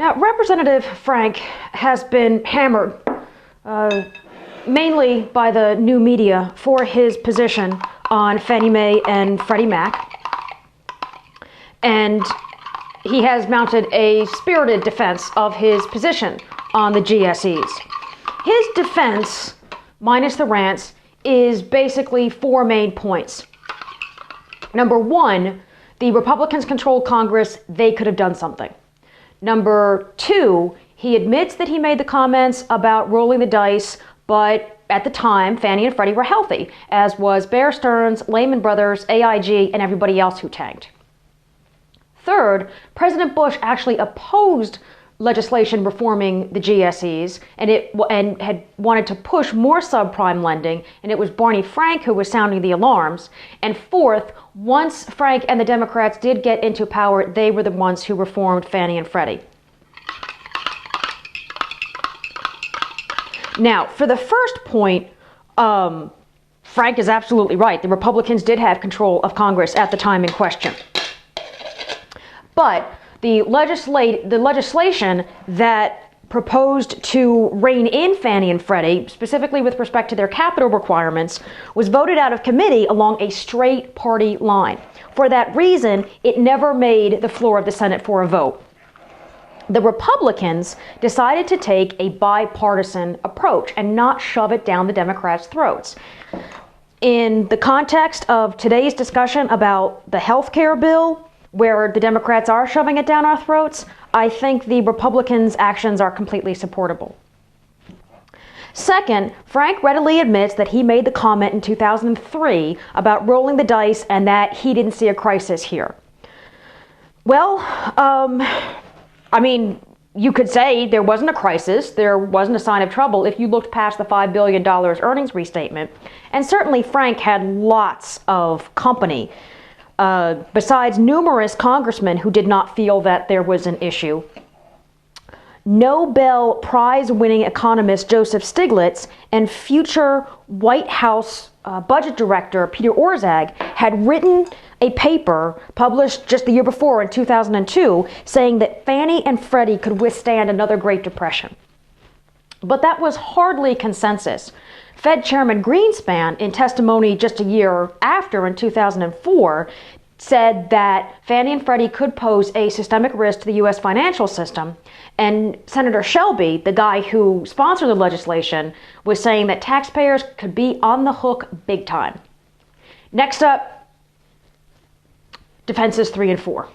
Now, Representative Frank has been hammered mainly by the new media for his position on Fannie Mae and Freddie Mac. And he has mounted a spirited defense of his position on the GSEs. His defense, minus the rants, is basically four main points. Number one, the Republicans controlled Congress, they could have done something. Number two, he admits that he made the comments about rolling the dice, but at the time, Fannie and Freddie were healthy, as was Bear Stearns, Lehman Brothers, AIG, and everybody else who tanked. Third, President Bush actually opposed legislation reforming the GSEs and had wanted to push more subprime lending, and it was Barney Frank who was sounding the alarms. And fourth, once Frank and the Democrats did get into power, they were the ones who reformed Fannie and Freddie. Now, for the first point, Frank is absolutely right. The Republicans did have control of Congress at the time in question. But the legislation that proposed to rein in Fannie and Freddie, specifically with respect to their capital requirements, was voted out of committee along a straight party line. For that reason, it never made the floor of the Senate for a vote. The Republicans decided to take a bipartisan approach and not shove it down the Democrats' throats. In the context of today's discussion about the health care bill, where the Democrats are shoving it down our throats, I think the Republicans' actions are completely supportable. Second, Frank readily admits that he made the comment in 2003 about rolling the dice and that he didn't see a crisis here. Well, I mean, you could say there wasn't a crisis, there wasn't a sign of trouble if you looked past the $5 billion earnings restatement. And certainly Frank had lots of company. Besides numerous congressmen who did not feel that there was an issue. Nobel Prize-winning economist Joseph Stiglitz and future White House budget director Peter Orszag had written a paper published just the year before in 2002 saying that Fannie and Freddie could withstand another Great Depression. But that was hardly consensus. Fed Chairman Greenspan, in testimony just a year after, in 2004, said that Fannie and Freddie could pose a systemic risk to the U.S. financial system. And Senator Shelby, the guy who sponsored the legislation, was saying that taxpayers could be on the hook big time. Next up, defenses 3 and 4.